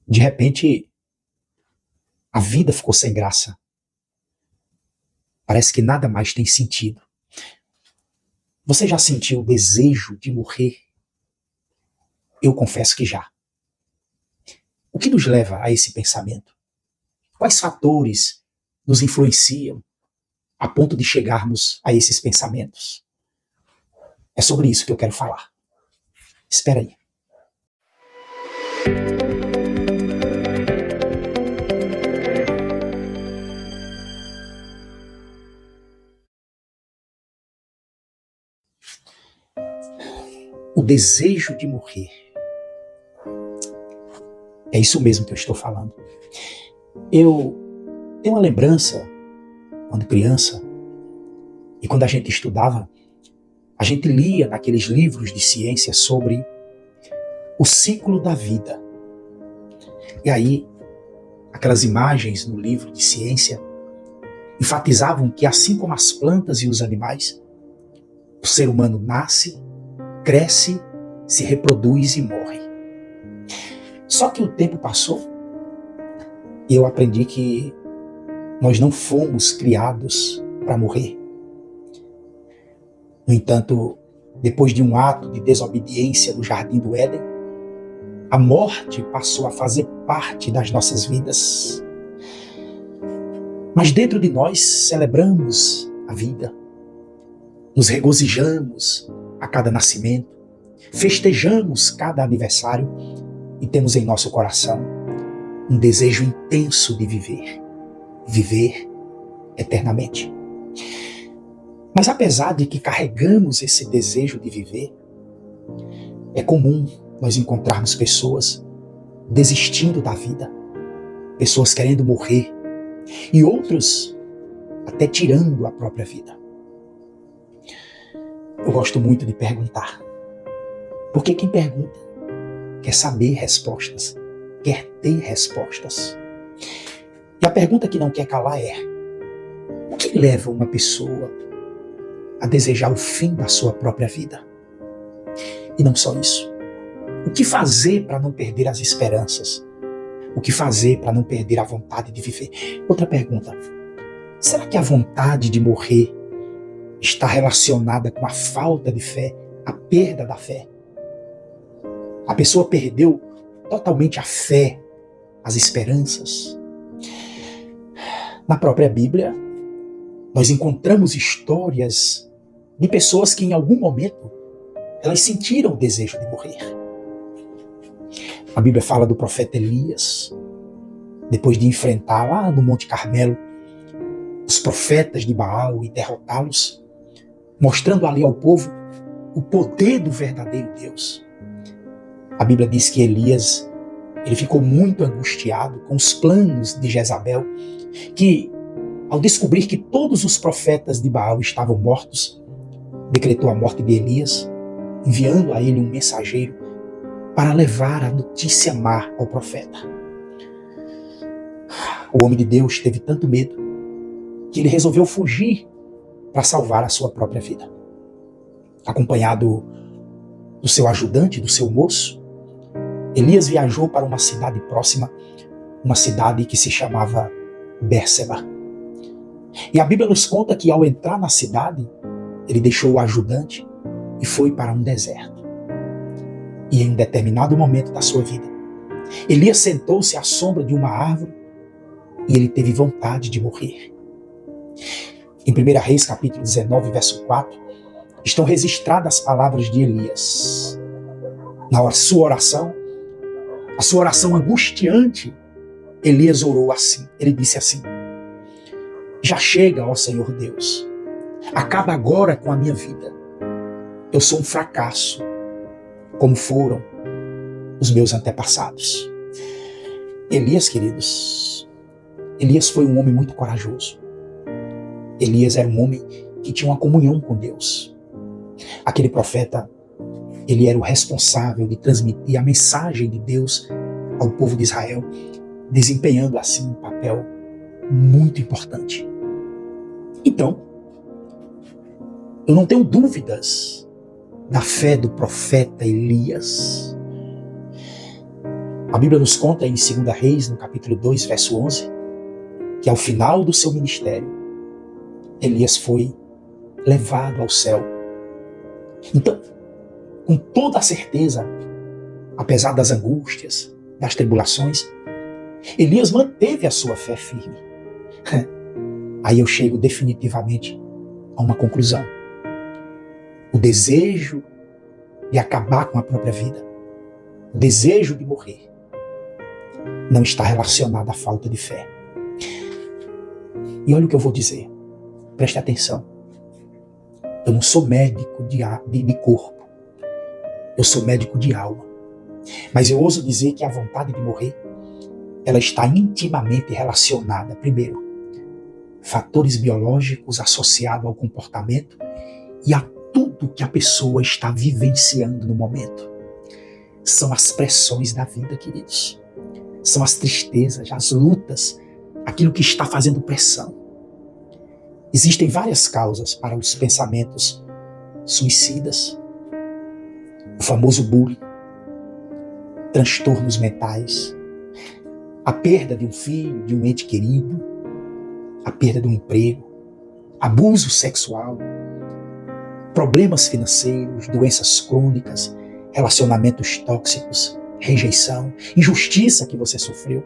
De repente, a vida ficou sem graça. Parece que nada mais tem sentido. Você já sentiu o desejo de morrer? Eu confesso que já. O que nos leva a esse pensamento? Quais fatores nos influenciam a ponto de chegarmos a esses pensamentos? É sobre isso que eu quero falar. Espera aí. O desejo de morrer. É isso mesmo que eu estou falando. Eu tenho uma lembrança, quando criança, e quando a gente estudava, a gente lia naqueles livros de ciência sobre o ciclo da vida. E aí, aquelas imagens no livro de ciência enfatizavam que, assim como as plantas e os animais, o ser humano nasce, cresce, se reproduz e morre. Só que o tempo passou e eu aprendi que nós não fomos criados para morrer. No entanto, depois de um ato de desobediência no Jardim do Éden, a morte passou a fazer parte das nossas vidas. Mas dentro de nós celebramos a vida, nos regozijamos a cada nascimento, festejamos cada aniversário e temos em nosso coração um desejo intenso de viver eternamente. Mas apesar de que carregamos esse desejo de viver, é comum nós encontrarmos pessoas desistindo da vida, pessoas querendo morrer e outros até tirando a própria vida. Eu gosto muito de perguntar, porque quem pergunta quer saber respostas, quer ter respostas. E a pergunta que não quer calar é: o que leva uma pessoa a desejar o fim da sua própria vida? E não só isso. O que fazer para não perder as esperanças? O que fazer para não perder a vontade de viver? Outra pergunta: será que a vontade de morrer está relacionada com a falta de fé, a perda da fé? A pessoa perdeu totalmente a fé, as esperanças. Na própria Bíblia, nós encontramos histórias de pessoas que em algum momento elas sentiram o desejo de morrer. A Bíblia fala do profeta Elias, depois de enfrentar lá no Monte Carmelo os profetas de Baal e derrotá-los, mostrando ali ao povo o poder do verdadeiro Deus. A Bíblia diz que Elias, ele ficou muito angustiado com os planos de Jezabel, que ao descobrir que todos os profetas de Baal estavam mortos, decretou a morte de Elias, enviando a ele um mensageiro para levar a notícia má ao profeta. O homem de Deus teve tanto medo que ele resolveu fugir para salvar a sua própria vida. Acompanhado do seu ajudante, do seu moço, Elias viajou para uma cidade próxima, uma cidade que se chamava Bérseba. E a Bíblia nos conta que ao entrar na cidade, ele deixou o ajudante e foi para um deserto. E em um determinado momento da sua vida, Elias sentou-se à sombra de uma árvore e ele teve vontade de morrer. Em 1 Reis, capítulo 19, verso 4, estão registradas as palavras de Elias. Na sua oração, a sua oração angustiante, Elias orou assim. Ele disse assim: já chega, ó Senhor Deus, acaba agora com a minha vida. Eu sou um fracasso, como foram os meus antepassados. Elias, queridos, Elias foi um homem muito corajoso. Elias era um homem que tinha uma comunhão com Deus. Aquele profeta, ele era o responsável de transmitir a mensagem de Deus ao povo de Israel, desempenhando assim um papel muito importante. Então, eu não tenho dúvidas da fé do profeta Elias. A Bíblia nos conta em 2 Reis, no capítulo 2, verso 11, que ao final do seu ministério, Elias foi levado ao céu. Então, com toda a certeza, apesar das angústias, das tribulações, Elias manteve a sua fé firme. Aí eu chego definitivamente a uma conclusão. O desejo de acabar com a própria vida, o desejo de morrer, não está relacionado à falta de fé. E olha o que eu vou dizer. Preste atenção. Eu não sou médico de corpo. Eu sou médico de alma. Mas eu ouso dizer que a vontade de morrer, ela está intimamente relacionada, primeiro, fatores biológicos associados ao comportamento e a tudo que a pessoa está vivenciando no momento. São as pressões da vida, queridos. São as tristezas, as lutas, aquilo que está fazendo pressão. Existem várias causas para os pensamentos suicidas. O famoso bullying, transtornos mentais, a perda de um filho, de um ente querido, a perda de um emprego, abuso sexual, problemas financeiros, doenças crônicas, relacionamentos tóxicos, rejeição, injustiça que você sofreu.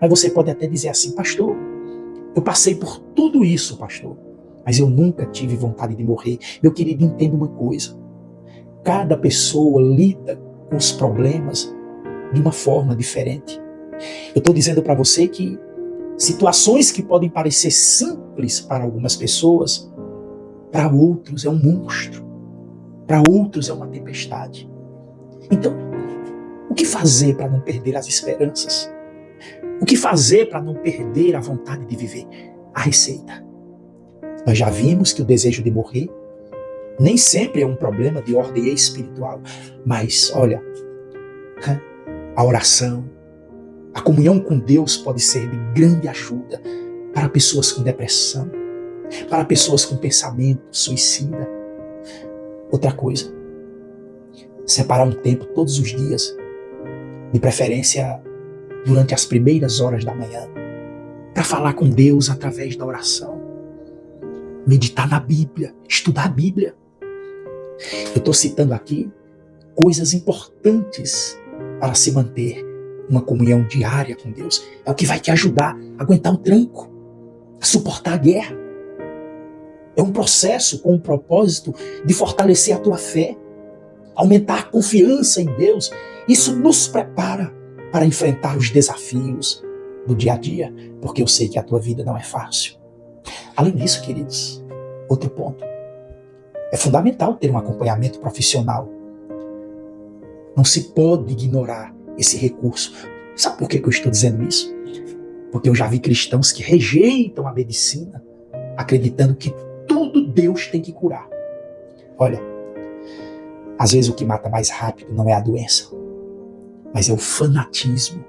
Mas você pode até dizer assim: pastor, eu passei por tudo isso, pastor, mas eu nunca tive vontade de morrer. Meu querido, entenda uma coisa. Cada pessoa lida com os problemas de uma forma diferente. Eu estou dizendo para você que situações que podem parecer simples para algumas pessoas, para outros é um monstro, para outros é uma tempestade. Então, o que fazer para não perder as esperanças? O que fazer para não perder a vontade de viver? A receita. Nós já vimos que o desejo de morrer nem sempre é um problema de ordem espiritual, mas olha, a oração, a comunhão com Deus pode ser de grande ajuda para pessoas com depressão, para pessoas com pensamento suicida. Outra coisa, separar um tempo todos os dias, de preferência durante as primeiras horas da manhã, para falar com Deus através da oração, meditar na Bíblia, estudar a Bíblia. Eu estou citando aqui coisas importantes para se manter uma comunhão diária com Deus. É o que vai te ajudar a aguentar o tranco, a suportar a guerra. É um processo com o propósito de fortalecer a tua fé, aumentar a confiança em Deus. Isso nos prepara para enfrentar os desafios do dia a dia, porque eu sei que a tua vida não é fácil. Além disso, queridos, outro ponto. É fundamental ter um acompanhamento profissional. Não se pode ignorar esse recurso. Sabe por que eu estou dizendo isso? Porque eu já vi cristãos que rejeitam a medicina, acreditando que tudo Deus tem que curar. Olha, às vezes o que mata mais rápido não é a doença, mas é o fanatismo.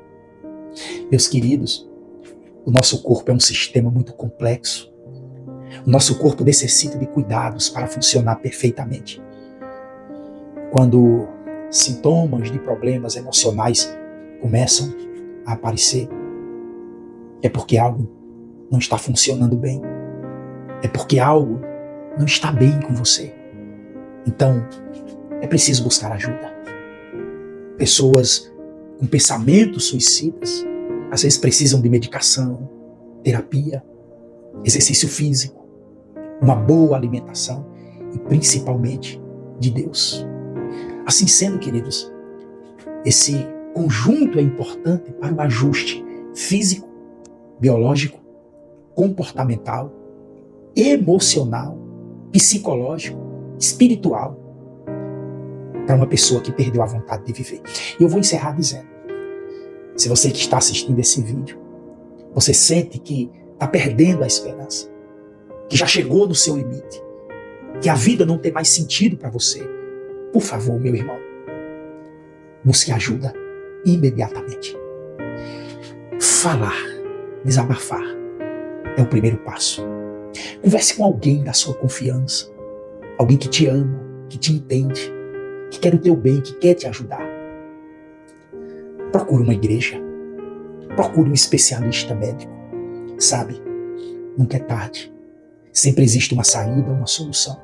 Meus queridos, o nosso corpo é um sistema muito complexo. O nosso corpo necessita de cuidados para funcionar perfeitamente. Quando sintomas de problemas emocionais começam a aparecer, é porque algo não está funcionando bem. É porque algo não está bem com você. Então, é preciso buscar ajuda. Pessoas com pensamentos suicidas, às vezes precisam de medicação, terapia, exercício físico, uma boa alimentação e principalmente de Deus. Assim sendo, queridos, esse conjunto é importante para o ajuste físico, biológico, comportamental, emocional, psicológico, espiritual, para uma pessoa que perdeu a vontade de viver. E eu vou encerrar dizendo, se você que está assistindo esse vídeo, você sente que está perdendo a esperança, que já chegou no seu limite, que a vida não tem mais sentido para você, por favor, meu irmão, busque ajuda imediatamente. Falar, desabafar, é o primeiro passo. Converse com alguém da sua confiança, alguém que te ama, que te entende, que quer o teu bem, que quer te ajudar. Procure uma igreja. Procure um especialista médico. Sabe? Nunca é tarde. Sempre existe uma saída, uma solução.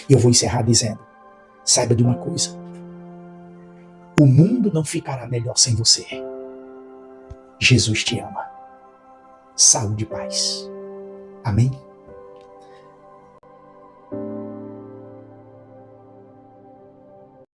E eu vou encerrar dizendo, saiba de uma coisa. O mundo não ficará melhor sem você. Jesus te ama. Saúde e paz. Amém?